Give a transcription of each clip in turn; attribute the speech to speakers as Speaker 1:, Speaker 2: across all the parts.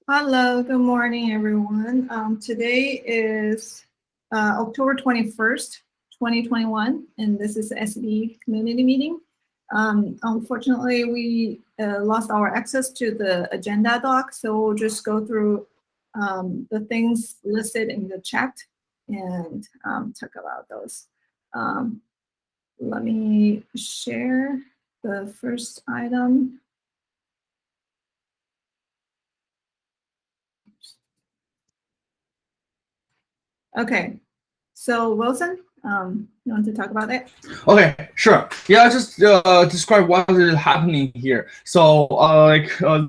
Speaker 1: Hello, good morning, everyone. Today is October 21st, 2021, and this is the SE community meeting. Unfortunately, we lost our access to the agenda doc, so we'll just go through the things listed in the chat and talk about those. Let me share the first item. Okay, so Wilson, you want to talk about it?
Speaker 2: Okay, sure. Yeah, just describe what is happening here. So,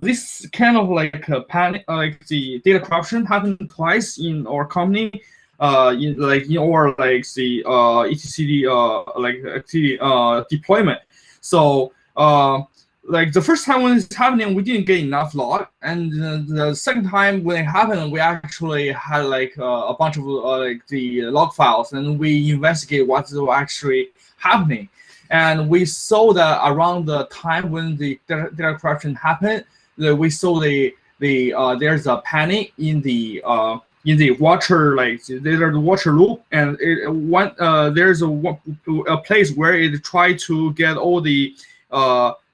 Speaker 2: this kind of like panic, like the data corruption happened twice in our company. In our like the etcd activity deployment. So like the first time when it's happening, we didn't get enough log, and the second time when it happened, we actually had like a bunch of like the log files, and we investigate what's actually happening. And we saw that around the time when the data corruption happened, we saw there's a panic in the water, like there's a water loop, and there's a place where it tried to get all the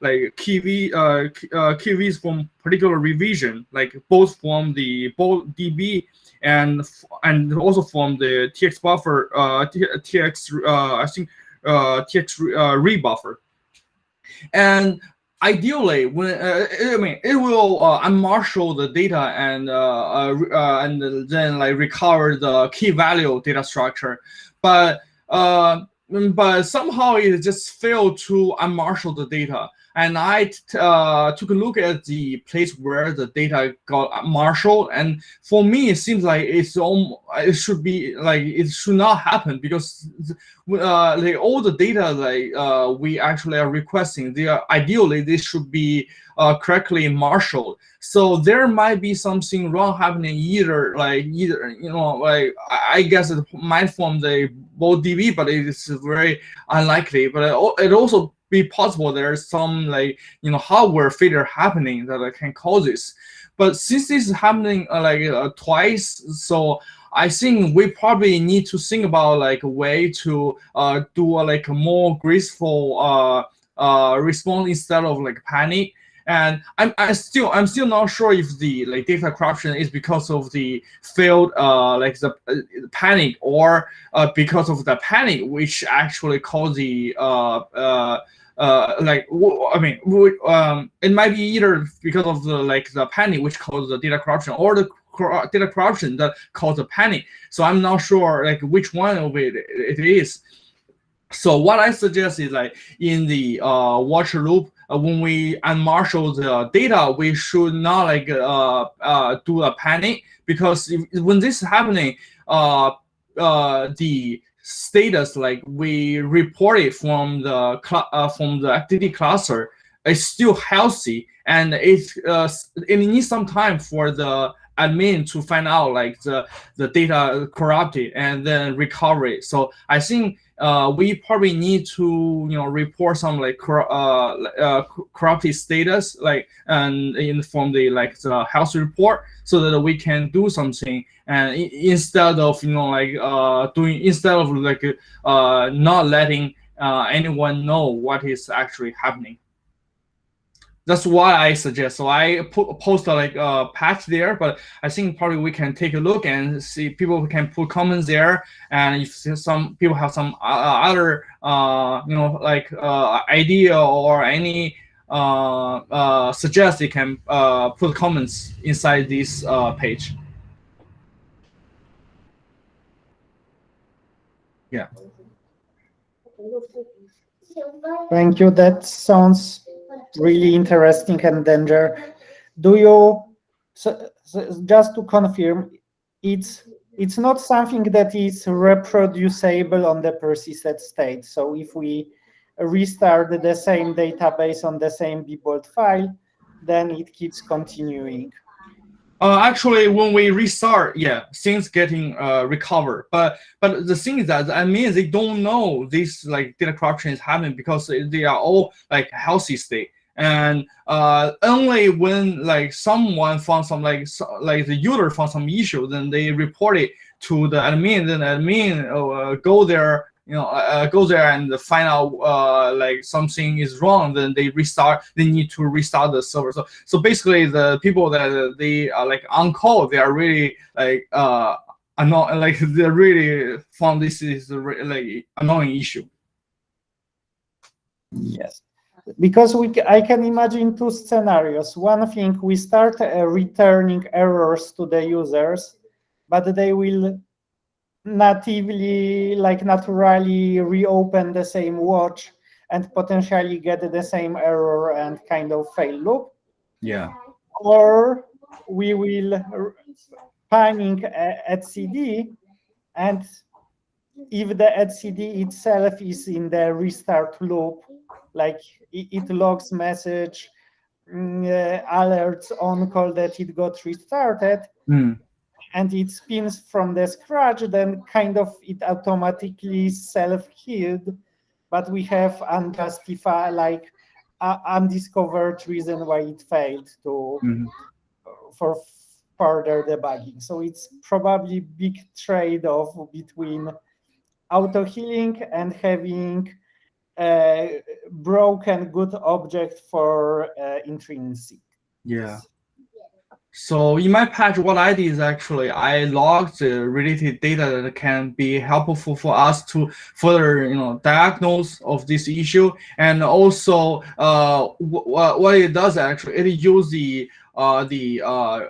Speaker 2: like KVs from particular revision, like both from the both DB and also from the TX buffer, TX I think TX rebuffer. And ideally, when I mean, it will unmarshal the data and then like recover the key value data structure, but somehow it just failed to unmarshal the data. And I took a look at the place where the data got marshaled, and for me, it seems like it should be like it should not happen, because like all the data like we actually are requesting, they are ideally they should be correctly marshaled. So there might be something wrong happening, either like I guess it might from the both DB, but it is very unlikely. But it also be possible there's some like hardware failure happening that can cause this. But since this is happening twice, so I think we probably need to think about like a way to do like a more graceful response instead of like panic. And I'm still not sure if the like data corruption is because of the failed like the panic, or because of the panic which actually caused the it might be either because of the panic which caused the data corruption, or the data corruption that caused the panic. So I'm not sure like which one of it is. So what I suggest is like in the watcher loop, when we unmarshal the data, we should not like do a panic, because when this is happening, the status like we report it from the activity cluster is still healthy, and it needs some time for the admin to find out like the data corrupted and then recover it. So I think we probably need to report some like corrupted status like and from the health report, so that we can do something, and instead of not letting anyone know what is actually happening. That's what I suggest. So I post like a patch there, but I think probably we can take a look and see, people can put comments there, and if some people have some other idea or any suggest, they can put comments inside this page. Yeah.
Speaker 3: Thank you. That sounds really interesting and danger. Do you just to confirm, it's not something that is reproducible on the persistent state? So if we restart the same database on the same bbold file, then it keeps continuing?
Speaker 2: Actually, when we restart, yeah, things getting recovered. But the thing is that means they don't know this like data corruption is happening, because they are all like healthy state. and only when like someone found some like the user found some issue, then they report it to the admin. Then admin go there, go there and find out like something is wrong. Then they need to restart the server. So basically, the people that they are like on call, they are really like annoying. Like they really found this is like annoying issue.
Speaker 3: Yes, because I can imagine two scenarios. One thing, we start returning errors to the users, but they will natively, like naturally, reopen the same watch and potentially get the same error and kind of fail loop.
Speaker 2: Yeah.
Speaker 3: Or we will ping etcd, and if the etcd itself is in the restart loop, like it logs message, alerts on call that it got restarted, and it spins from the scratch, then kind of it automatically self-healed, but we have unjustified, like undiscovered reason why it failed to for further debugging. So it's probably big trade-off between auto healing and having a broken good object for intrinsic.
Speaker 2: Yeah. So in my patch, what I did is actually I logged the related data that can be helpful for us to further, diagnose of this issue. And also, what it does actually, it use the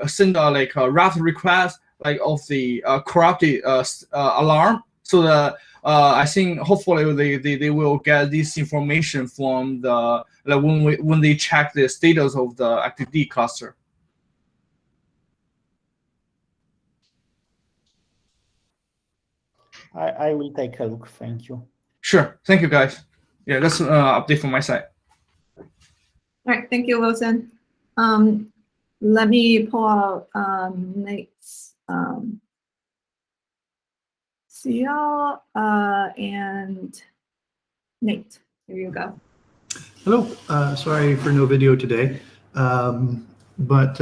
Speaker 2: send like a RAF request like of the corrupted alarm. So that I think hopefully they will get this information from the like when they check the status of the ActiveD cluster.
Speaker 3: I will take a look. Thank you.
Speaker 2: Sure. Thank you, guys. Yeah, that's an update from my side.
Speaker 1: All right. Thank you, Wilson. Let me pull out Nate's CL and Nate. Here you go.
Speaker 4: Hello. Sorry for no video today, but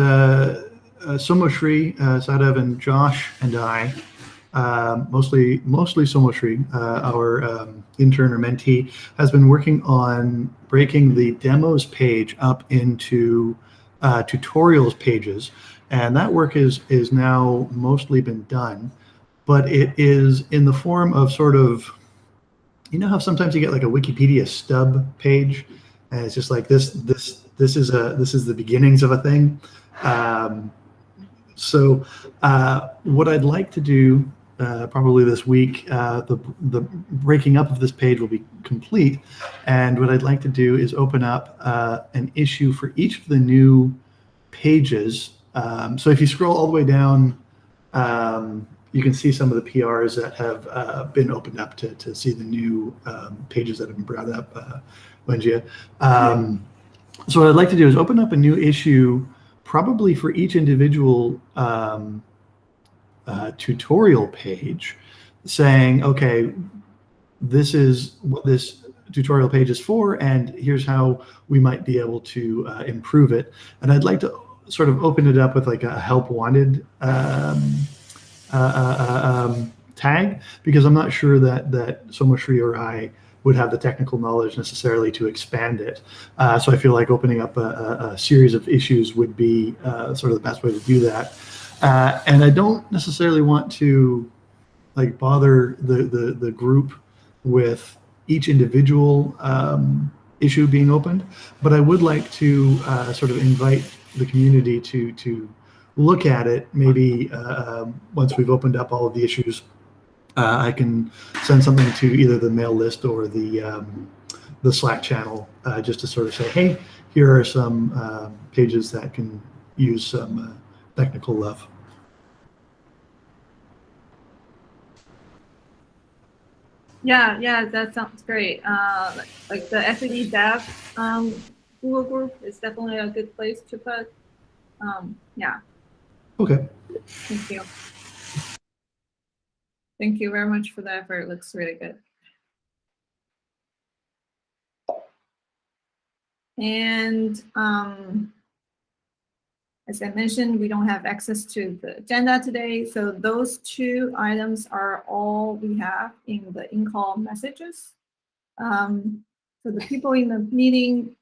Speaker 4: Somashri, Sadav, and Josh and I, mostly Somashri, our intern or mentee, has been working on breaking the demos page up into tutorials pages, and that work is now mostly been done, but it is in the form of sort of, you know how sometimes you get like a Wikipedia stub page, and it's just like this is the beginnings of a thing. So what I'd like to do probably this week, the breaking up of this page will be complete, and what I'd like to do is open up an issue for each of the new pages. So if you scroll all the way down, you can see some of the PRs that have been opened up to see the new pages that have been brought up, Wenjia. So what I'd like to do is open up a new issue, probably for each individual tutorial page, saying, okay, this is what this tutorial page is for, and here's how we might be able to improve it. And I'd like to sort of open it up with like a help wanted tag, because I'm not sure that Somashri or I would have the technical knowledge necessarily to expand it. So I feel like opening up a series of issues would be sort of the best way to do that. And I don't necessarily want to like bother the group with each individual issue being opened, but I would like to sort of invite the community to look at it. Maybe once we've opened up all of the issues, I can send something to either the mail list or the Slack channel, just to sort of say, hey, here are some pages that can use some technical love.
Speaker 1: Yeah, that sounds great. Like the SAD Dev Google group is definitely a good place to put. Yeah.
Speaker 4: Okay.
Speaker 1: Thank you. Thank you very much for the effort. It looks really good. And as I mentioned, we don't have access to the agenda today. So those 2 items are all we have in the in-call messages. So the people in the meeting,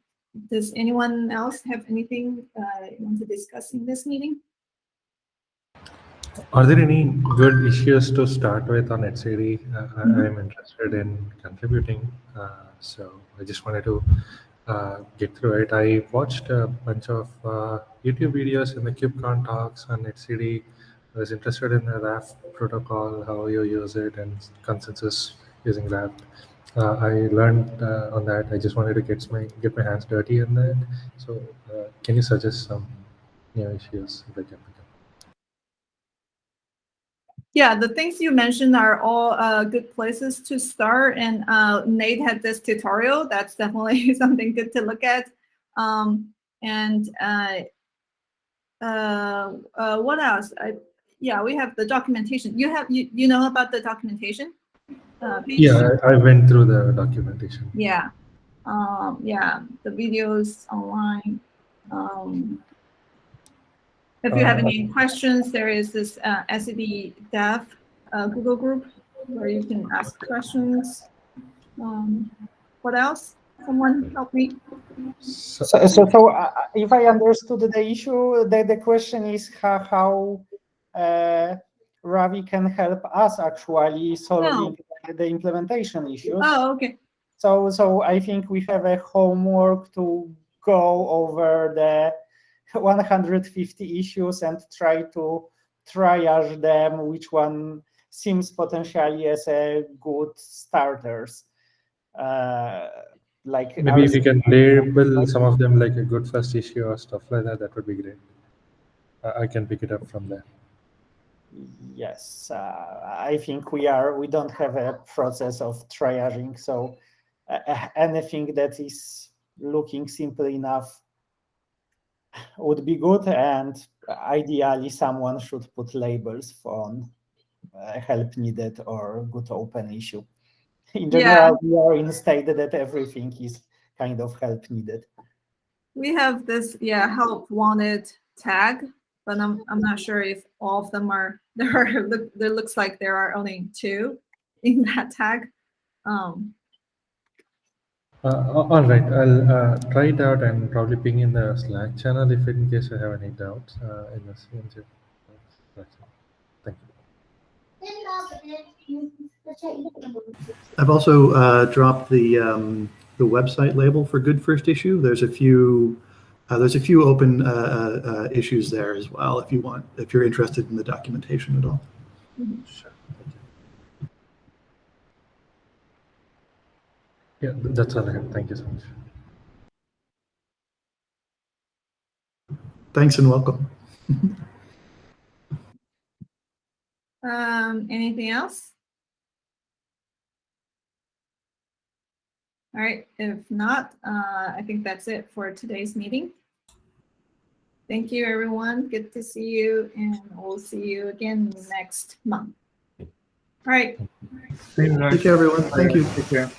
Speaker 1: does anyone else have anything you want to discuss in this meeting?
Speaker 5: Are there any good issues to start with on etcd? I'm interested in contributing, so I just wanted to get through it. I watched a bunch of YouTube videos in the KubeCon talks on etcd. I was interested in the Raft protocol, how you use it, and consensus using Raft. I learned on that. I just wanted to get my hands dirty in that. So can you suggest some new issues if I can?
Speaker 1: Yeah, the things you mentioned are all good places to start. And Nate had this tutorial. That's definitely something good to look at. What else? Yeah, we have the documentation. You know about the documentation page?
Speaker 5: Yeah, I went through the documentation.
Speaker 1: Yeah. Yeah, the videos online. If you have any questions, there is this SED Dev Google group where you can ask questions. What else? Someone help me.
Speaker 3: So if I understood the issue, the question is how Ravi can help us actually solving the implementation issues.
Speaker 1: Oh, okay.
Speaker 3: So I think we have a homework to go over the 150 issues and try to triage them, which one seems potentially as a good starters. Like
Speaker 5: maybe if you can label some of them like a good first issue or stuff like that, that would be great. I can pick it up from there.
Speaker 3: Yes, I think we don't have a process of triaging, so anything that is looking simple enough would be good, and ideally someone should put labels on help needed or good open issue. In general, we are in a state that everything is kind of help needed.
Speaker 1: We have this help wanted tag, but I'm not sure if all of them are there. There looks like there are only 2 in that tag.
Speaker 5: All right, I'll try it out and probably ping in the Slack channel if in case I have any doubts in the CNC. Thank you.
Speaker 4: I've also dropped the website label for Good First Issue. There's a few open issues there as well if you're interested in the documentation at all.
Speaker 5: Sure. Yeah, that's all I have. Thank you so much.
Speaker 4: Thanks and welcome.
Speaker 1: Anything else? All right, if not, I think that's it for today's meeting. Thank you, everyone. Good to see you, and we'll see you again next month. All right.
Speaker 2: See you next.
Speaker 4: Take care, everyone. Thank you.
Speaker 2: Take care.